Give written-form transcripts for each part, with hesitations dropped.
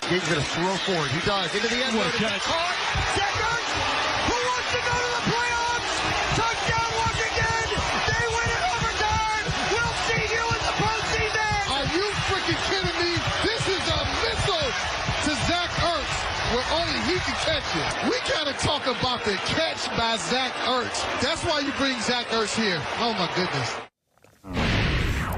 He's going to throw forward. He does. Into the end zone. Caught. Zach Ertz, who wants to go to the playoffs? Touchdown, Washington. They win it overtime. We'll see you in the postseason. Are you freaking kidding me? This is a missile to Zach Ertz, where only he can catch it. We got to talk about the catch by Zach Ertz. That's why you bring Zach Ertz here. Oh, my goodness.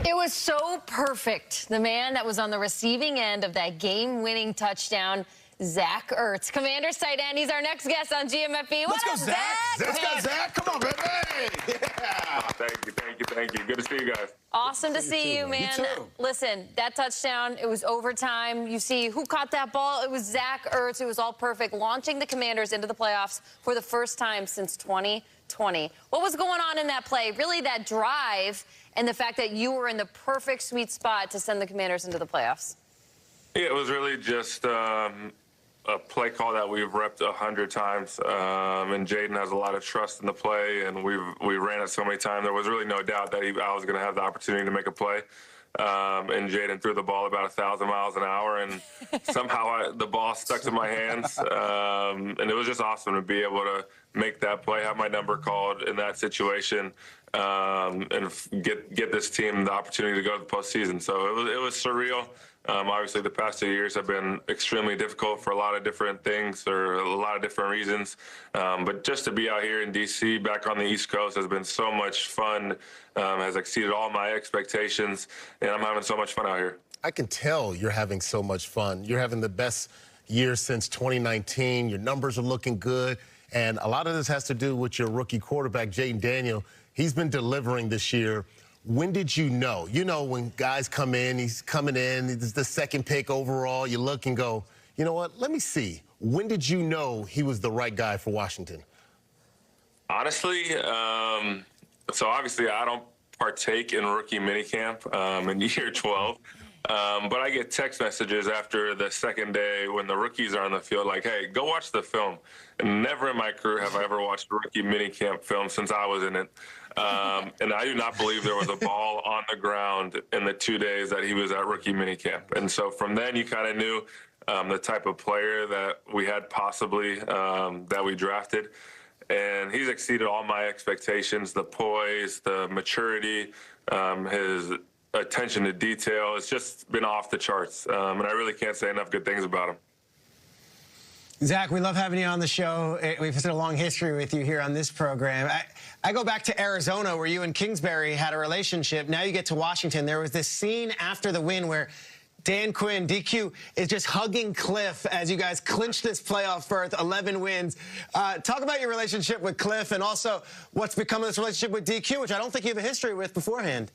It was so perfect. The man that was on the receiving end of that game-winning touchdown, Zach Ertz. Commander tight end, he's our next guest on GMFB. Let's go, Zach. Let's go, Zach. Come on, baby. Yeah. Thank you. Good to see you guys. Awesome to see you, man. You too. Listen, that touchdown, it was overtime. You see who caught that ball? It was Zach Ertz. It was all perfect, launching the Commanders into the playoffs for the first time since 2020. What was going on in that play? Really, that drive and the fact that you were in the perfect sweet spot to send the Commanders into the playoffs. Yeah, it was really just a play call that we've repped 100 times, and Jaden has a lot of trust in the play, and we ran it so many times. There was really no doubt that I was going to have the opportunity to make a play, and Jaden threw the ball about 1,000 miles an hour, and somehow the ball stuck to my hands, and it was just awesome to be able to make that play, have my number called in that situation, and get this team the opportunity to go to the postseason. So it was surreal. Obviously, the past 2 years have been extremely difficult for a lot of different things or a lot of different reasons. But just to be out here in D.C., back on the East Coast, has been so much fun, has exceeded all my expectations, and I'm having so much fun out here. I can tell you're having so much fun. You're having the best year since 2019. Your numbers are looking good, and a lot of this has to do with your rookie quarterback, Jaden Daniel. He's been delivering this year. When did you know? You know, when guys come in, he's coming in, he's the second pick overall, you look and go, you know what, let me see. When did you know he was the right guy for Washington? Honestly, so obviously I don't partake in rookie minicamp in year 12, but I get text messages after the second day when the rookies are on the field like, hey, go watch the film. And never in my career have I ever watched a rookie minicamp film since I was in it. And I do not believe there was a ball on the ground in the 2 days that he was at rookie minicamp. And so from then you kind of knew the type of player that we had possibly that we drafted. And he's exceeded all my expectations, the poise, the maturity, his attention to detail. It's just been off the charts. And I really can't say enough good things about him. Zach, we love having you on the show. We've had a long history with you here on this program. I go back to Arizona, where you and Kingsbury had a relationship. Now you get to Washington. There was this scene after the win where Dan Quinn, DQ, is just hugging Cliff as you guys clinch this playoff berth, 11 wins. Talk about your relationship with Cliff and also what's become of this relationship with DQ, which I don't think you have a history with beforehand.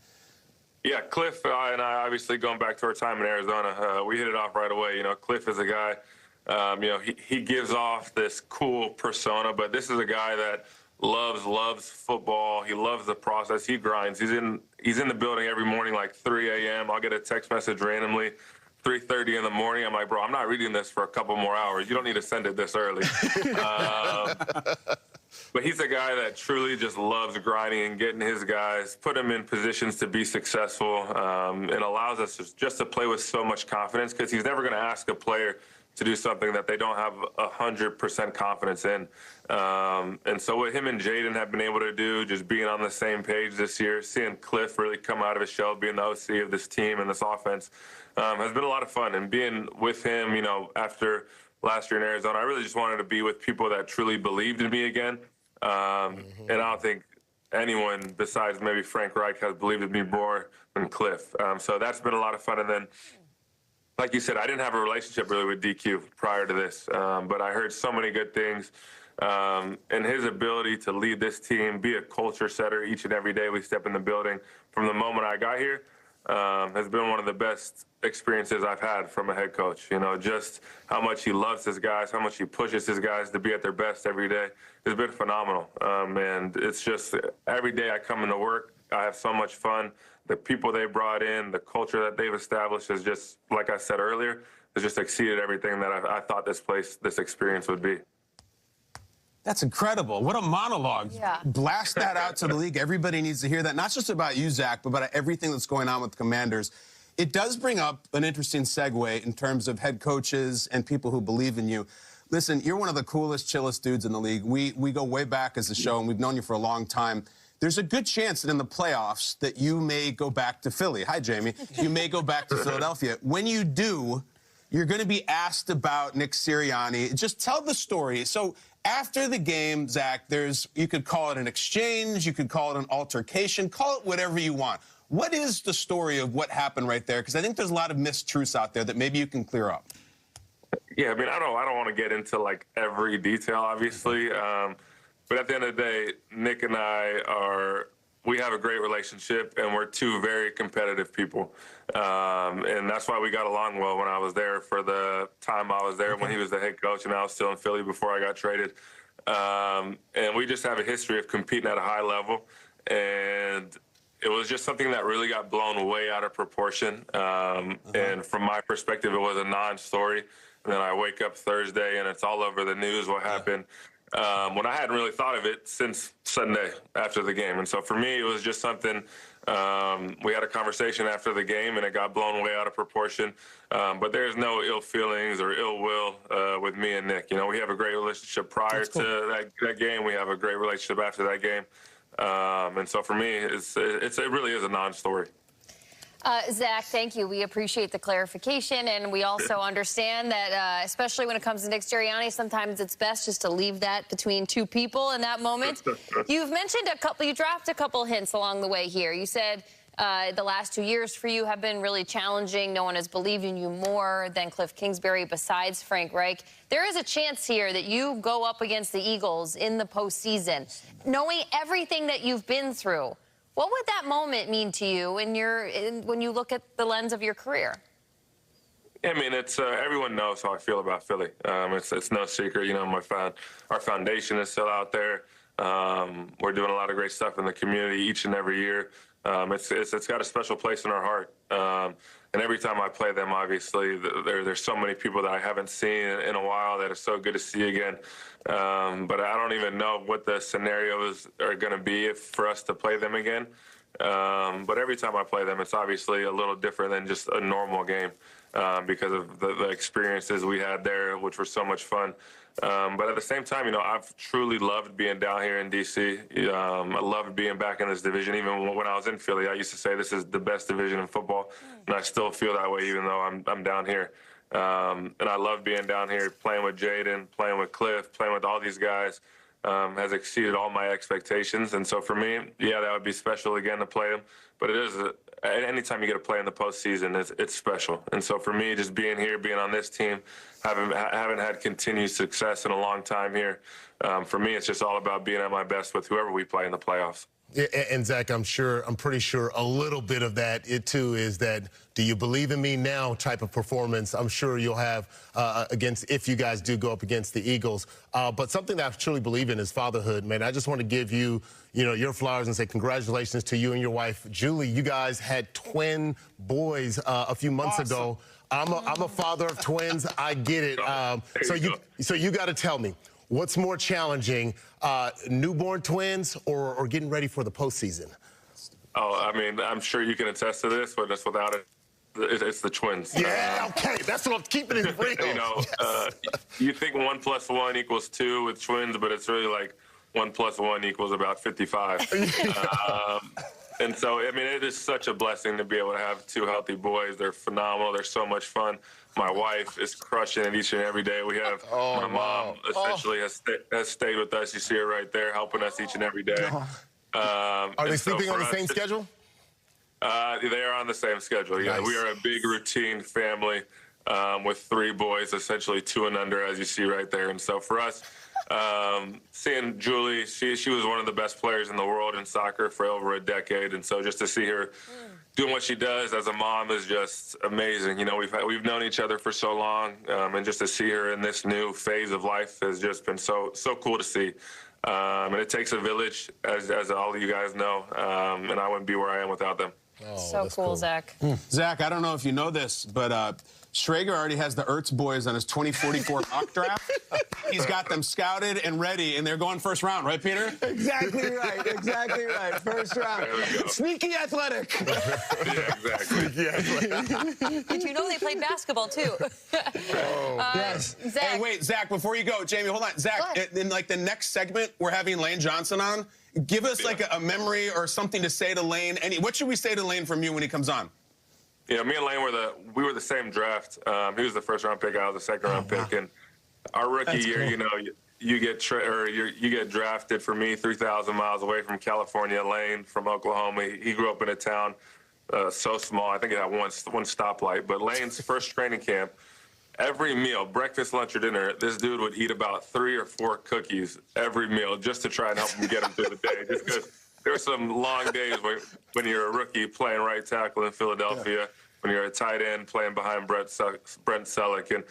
Yeah, Cliff and I, obviously going back to our time in Arizona, we hit it off right away. You know, Cliff is a guy, you know, he gives off this cool persona, but this is a guy that loves football. He loves the process. He grinds. He's in the building every morning like 3 a.m. I'll get a text message randomly, 3:30 in the morning. I'm like, bro, I'm not reading this for a couple more hours. You don't need to send it this early. But he's a guy that truly just loves grinding and getting his guys, put them in positions to be successful, and allows us just to play with so much confidence, because he's never going to ask a player to do something that they don't have 100% confidence in. And so what him and Jaden have been able to do, just being on the same page this year, seeing Cliff really come out of his shell, being the OC of this team and this offense, has been a lot of fun. And being with him, you know, after last year in Arizona, I really just wanted to be with people that truly believed in me again. And I don't think anyone besides maybe Frank Reich has believed in me more than Cliff. So that's been a lot of fun. And then, like you said, I didn't have a relationship really with DQ prior to this, but I heard so many good things. And his ability to lead this team, be a culture setter each and every day we step in the building from the moment I got here, has been one of the best experiences I've had from a head coach. You know, just how much he loves his guys, how much he pushes his guys to be at their best every day. It's been phenomenal. And it's just every day I come into work, I have so much fun. The people they brought in, the culture that they've established is just, like I said earlier, has just exceeded everything that I thought this experience would be. That's incredible. What a monologue. Yeah. Blast that out to the league. Everybody needs to hear that. Not just about you, Zach, but about everything that's going on with the Commanders. it does bring up an interesting segue in terms of head coaches and people who believe in you. Listen, you're one of the coolest, chillest dudes in the league. We go way back as a show, and we've known you for a long time. There's a good chance that in the playoffs that you may go back to Philly. Hi, Jamie. You may go back to Philadelphia. When you do, you're going to be asked about Nick Sirianni. Just tell the story. So after the game, Zach, you could call it an exchange, you could call it an altercation, call it whatever you want. What is the story of what happened right there? Because I think there's a lot of mistruths out there that maybe you can clear up. Yeah, I mean, I don't want to get into like every detail, obviously. But at the end of the day, Nick and we have a great relationship, and we're two very competitive people. And that's why we got along well when I was there for the time I was there when he was the head coach, and I was still in Philly before I got traded. And we just have a history of competing at a high level. And it was just something that really got blown way out of proportion. And from my perspective, it was a non-story. And then I wake up Thursday, and it's all over the news what happened. When I hadn't really thought of it since Sunday after the game. And so for me, it was just something, we had a conversation after the game, and it got blown way out of proportion. But there's no ill feelings or ill will with me and Nick. You know, we have a great relationship prior to that game. We have a great relationship after that game. And so for me, it really is a non-story. Zach, thank you. We appreciate the clarification, and we also understand that, especially when it comes to Nick Sirianni, sometimes it's best just to leave that between two people in that moment. You've mentioned you dropped a couple hints along the way here. You said the last 2 years for you have been really challenging. No one has believed in you more than Cliff Kingsbury besides Frank Reich. There is a chance here that you go up against the Eagles in the postseason, knowing everything that you've been through. What would that moment mean to you when you look at the lens of your career? I mean, it's everyone knows how I feel about Philly. It's no secret. You know, our foundation is still out there. We're doing a lot of great stuff in the community each and every year. It's got a special place in our heart. And every time I play them, obviously, there's so many people that I haven't seen in a while that are so good to see again. But I don't even know what the scenarios are going to be for us to play them again. But every time I play them, it's obviously a little different than just a normal game because of the experiences we had there, which were so much fun. But at the same time, you know, I've truly loved being down here in D.C. I loved being back in this division. Even when I was in Philly, I used to say this is the best division in football, and I still feel that way even though I'm down here. And I love being down here, playing with Jaden, playing with Cliff, playing with all these guys. Has exceeded all my expectations. And so for me, yeah, that would be special again to play them. But it is, anytime you get to play in the postseason, it's special. And so for me, just being here, being on this team, haven't had continued success in a long time here. For me, it's just all about being at my best with whoever we play in the playoffs. Yeah, and Zach, I'm pretty sure a little bit of that, too, is that do you believe in me now type of performance I'm sure you'll have if you guys do go up against the Eagles. But something that I truly believe in is fatherhood, man. I just want to give you, your flowers and say congratulations to you and your wife, Julie. You guys had twin boys a few months ago. I'm a father of twins. I get it. So you got to tell me, what's more challenging, newborn twins or getting ready for the postseason? Oh, I mean, I'm sure you can attest to this, but just without it, it's the twins. Yeah, okay, that's what I'm keeping it real. Yes. You think 1 + 1 = 2 with twins, but it's really like 1 + 1 = about 55. And so, I mean, it is such a blessing to be able to have 2 healthy boys. They're phenomenal. They're so much fun. My wife is crushing it each and every day. We have my mom essentially has stayed with us. You see her right there helping us each and every day. Are they sleeping on the same schedule? They are on the same schedule. Yeah, nice. We are a big routine family with 3 boys, essentially 2 and under, as you see right there. And so for us, seeing Julie, she was one of the best players in the world in soccer for over a decade. And so just to see her doing what she does as a mom is just amazing. You know, we've known each other for so long, and just to see her in this new phase of life has just been so cool to see. And it takes a village, as all of you guys know, and I wouldn't be where I am without them. So cool, Zach. Zach, I don't know if you know this, but Schrager already has the Ertz boys on his 2044 mock draft. He's got them scouted and ready, and they're going first round, right, Peter? Exactly right. Exactly right. First round. Sneaky athletic. Yeah, exactly. Did you know they played basketball, too? Yes. Zach. Hey, wait, Zach, before you go, Jamie, hold on. Zach, in like the next segment, we're having Lane Johnson on. Give us like a memory or something to say to Lane. What should we say to Lane from you when he comes on? Yeah, me and Lane were the same draft. He was the first round pick, I was the second round pick, and our rookie year, cool. you know, you get drafted for me 3,000 miles away from California. Lane from Oklahoma. He grew up in a town so small. I think it had one stoplight. But Lane's first training camp, every meal, breakfast, lunch, or dinner, this dude would eat about 3 or 4 cookies every meal just to try and help him get him through the day. Just because there were some long days when you're a rookie playing right tackle in Philadelphia, when you're a tight end playing behind Brent Selleck. And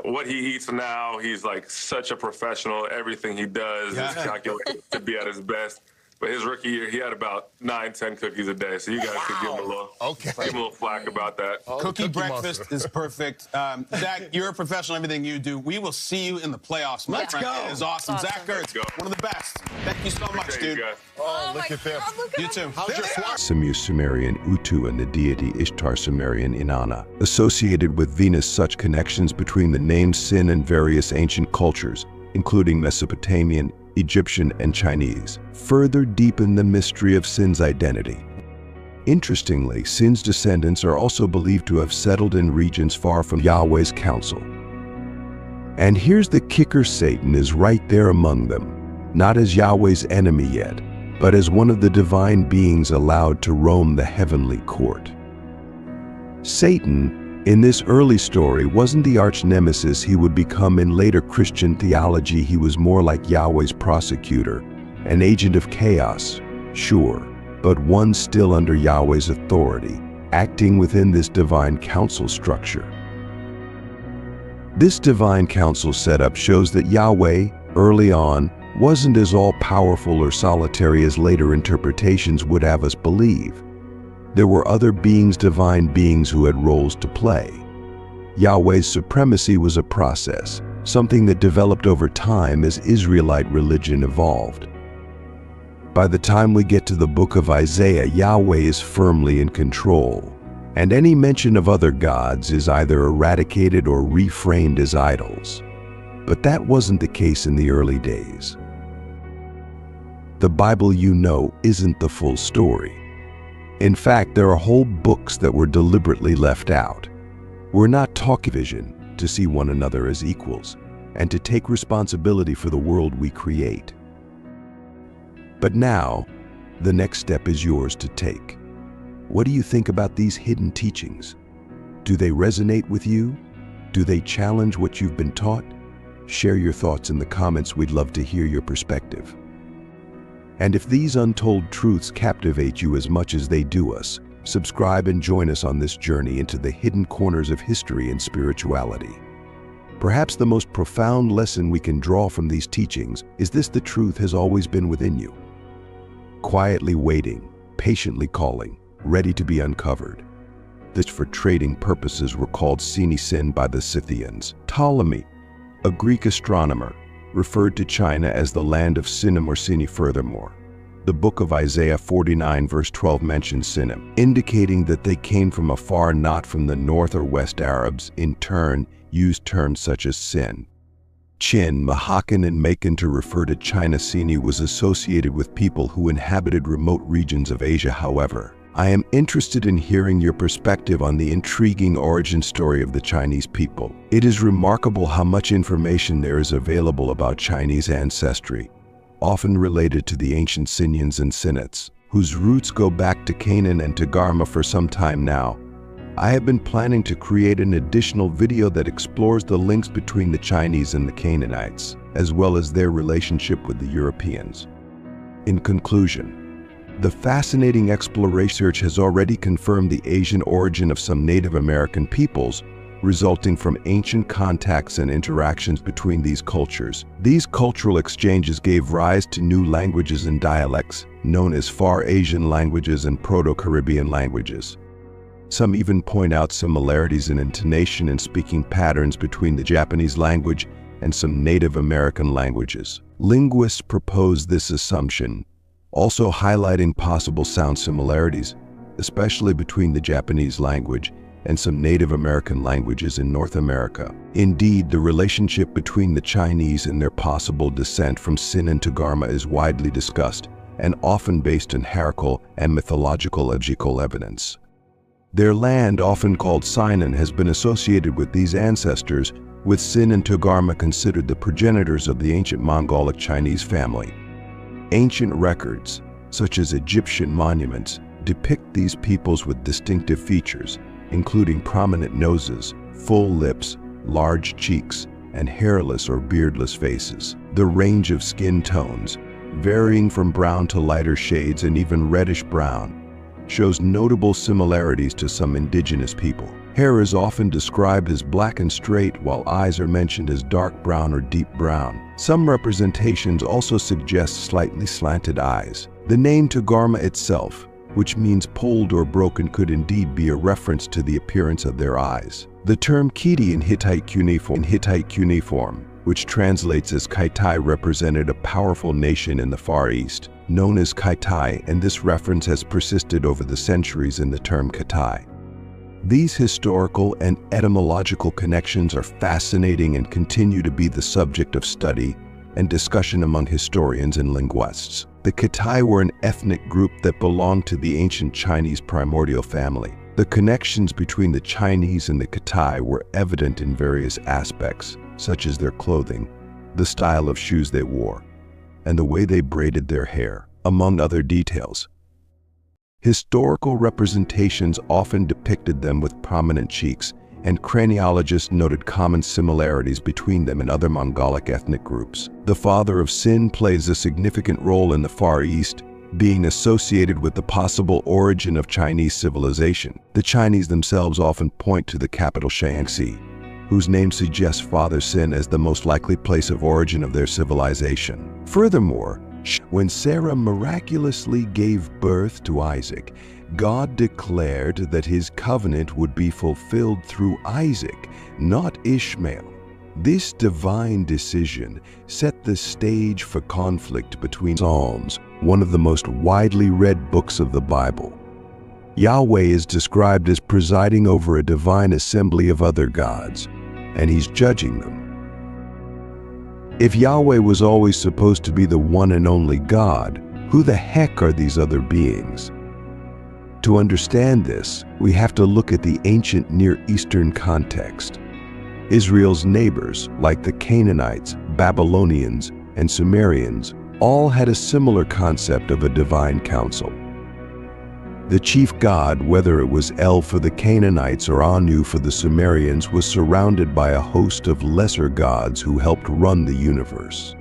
what he eats now, he's like such a professional. Everything he does is calculated to be at his best. But his rookie year, he had about 9-10 cookies a day. So you guys could give him a little flack about that. Cookie breakfast is perfect. Zach, you're a professional in everything you do. We will see you in the playoffs, my friend. go. It is awesome. Zach Ertz, one of the best. Thank you so much, dude. Oh, look at them. You too. How's your swat? Samu Sumerian Utu and the deity Ishtar Sumerian Inanna. Associated with Venus, such connections between the names Sin and various ancient cultures, including Mesopotamian, Egyptian, and Chinese, further deepen the mystery of Sin's identity. Interestingly, Sin's descendants are also believed to have settled in regions far from Yahweh's counsel. And here's the kicker: Satan is right there among them, not as Yahweh's enemy yet, but as one of the divine beings allowed to roam the heavenly court. Satan, in this early story, wasn't the arch-nemesis he would become in later Christian theology. He was more like Yahweh's prosecutor, an agent of chaos, sure, but one still under Yahweh's authority, acting within this divine council structure. This divine council setup shows that Yahweh, early on, wasn't as all-powerful or solitary as later interpretations would have us believe. There were other beings, divine beings, who had roles to play. Yahweh's supremacy was a process, something that developed over time as Israelite religion evolved. By the time we get to the book of Isaiah, Yahweh is firmly in control, and any mention of other gods is either eradicated or reframed as idols. But that wasn't the case in the early days. The Bible, you know, isn't the full story. In fact, there are whole books that were deliberately left out. We're not talking vision to see one another as equals and to take responsibility for the world we create. But now, the next step is yours to take. What do you think about these hidden teachings? Do they resonate with you? Do they challenge what you've been taught? Share your thoughts in the comments. We'd love to hear your perspective. And if these untold truths captivate you as much as they do us, subscribe and join us on this journey into the hidden corners of history and spirituality. Perhaps the most profound lesson we can draw from these teachings is this: the truth has always been within you, quietly waiting, patiently calling, ready to be uncovered. This, for trading purposes, were called Sin by the Scythians. Ptolemy, a Greek astronomer, referred to China as the land of Sinim or Sini. Furthermore, the book of Isaiah 49 verse 12 mentions Sinim, indicating that they came from afar, not from the north or west. Arabs, in turn, used terms such as Sin, Chin, Mahakan, and Makan to refer to China. Sini was associated with people who inhabited remote regions of Asia. However, I am interested in hearing your perspective on the intriguing origin story of the Chinese people. It is remarkable how much information there is available about Chinese ancestry, often related to the ancient Sinians and Sinites, whose roots go back to Canaan and to Garma for some time now. I have been planning to create an additional video that explores the links between the Chinese and the Canaanites, as well as their relationship with the Europeans. In conclusion, the fascinating exploration research has already confirmed the Asian origin of some Native American peoples, resulting from ancient contacts and interactions between these cultures. These cultural exchanges gave rise to new languages and dialects, known as Far Asian languages and Proto-Caribbean languages. Some even point out similarities in intonation and speaking patterns between the Japanese language and some Native American languages. Linguists propose this assumption, also highlighting possible sound similarities, especially between the Japanese language and some Native American languages in North America. Indeed, the relationship between the Chinese and their possible descent from Sin and Togarmah is widely discussed and often based in historical and mythological evidence. Their land, often called Sinan, has been associated with these ancestors, with Sin and Togarmah considered the progenitors of the ancient Mongolic Chinese family. Ancient records, such as Egyptian monuments, depict these peoples with distinctive features, including prominent noses, full lips, large cheeks, and hairless or beardless faces. The range of skin tones, varying from brown to lighter shades and even reddish-brown, shows notable similarities to some indigenous people. Hair is often described as black and straight, while eyes are mentioned as dark brown or deep brown. Some representations also suggest slightly slanted eyes. The name Togarmah itself, which means pulled or broken, could indeed be a reference to the appearance of their eyes. The term Kiti in Hittite cuneiform, which translates as Kaitai, represented a powerful nation in the Far East, known as Kaitai, and this reference has persisted over the centuries in the term Katai. These historical and etymological connections are fascinating and continue to be the subject of study and discussion among historians and linguists. The Katai were an ethnic group that belonged to the ancient Chinese primordial family. The connections between the Chinese and the Katai were evident in various aspects, such as their clothing, the style of shoes they wore, and the way they braided their hair, among other details. Historical representations often depicted them with prominent cheeks, and craniologists noted common similarities between them and other Mongolic ethnic groups. The father of Sin plays a significant role in the Far East, being associated with the possible origin of Chinese civilization. The Chinese themselves often point to the capital Shaanxi, whose name suggests Father Sin as the most likely place of origin of their civilization. Furthermore, when Sarah miraculously gave birth to Isaac, God declared that his covenant would be fulfilled through Isaac, not Ishmael. This divine decision set the stage for conflict between Psalms, one of the most widely read books of the Bible. Yahweh is described as presiding over a divine assembly of other gods, and he's judging them. If Yahweh was always supposed to be the one and only God, who the heck are these other beings? To understand this, we have to look at the ancient Near Eastern context. Israel's neighbors, like the Canaanites, Babylonians, and Sumerians, all had a similar concept of a divine council. The chief god, whether it was El for the Canaanites or Anu for the Sumerians, was surrounded by a host of lesser gods who helped run the universe.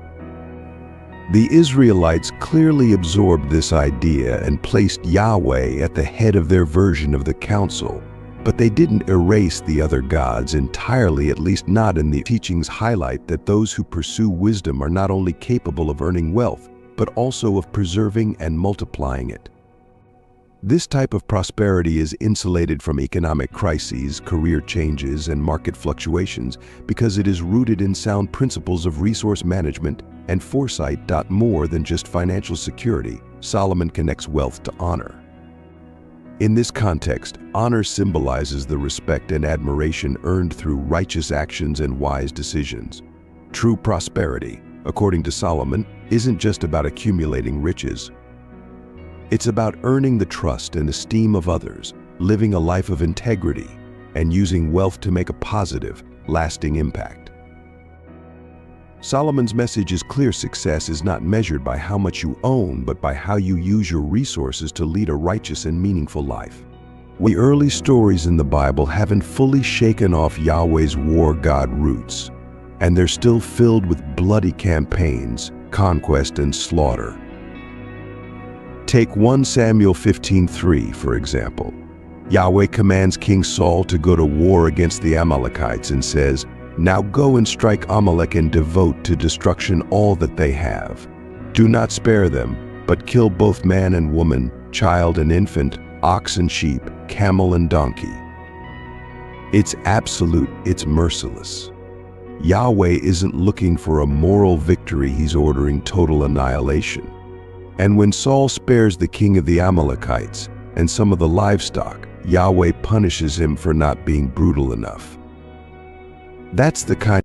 The Israelites clearly absorbed this idea and placed Yahweh at the head of their version of the council, but they didn't erase the other gods entirely, at least not in the teachings highlight that those who pursue wisdom are not only capable of earning wealth, but also of preserving and multiplying it. This type of prosperity is insulated from economic crises, career changes, and market fluctuations because it is rooted in sound principles of resource management and foresight. More than just financial security, Solomon connects wealth to honor. In this context, honor symbolizes the respect and admiration earned through righteous actions and wise decisions. True prosperity, according to Solomon, isn't just about accumulating riches. It's about earning the trust and esteem of others, living a life of integrity, and using wealth to make a positive, lasting impact. Solomon's message is clear: success is not measured by how much you own, but by how you use your resources to lead a righteous and meaningful life. The early stories in the Bible haven't fully shaken off Yahweh's war god roots, and they're still filled with bloody campaigns, conquest, and slaughter. Take 1 Samuel 15:3, for example. Yahweh commands King Saul to go to war against the Amalekites and says, "Now go and strike Amalek and devote to destruction all that they have. Do not spare them, but kill both man and woman, child and infant, ox and sheep, camel and donkey. It's absolute, it's merciless. Yahweh isn't looking for a moral victory, he's ordering total annihilation. And when Saul spares the king of the Amalekites and some of the livestock, Yahweh punishes him for not being brutal enough. That's the kind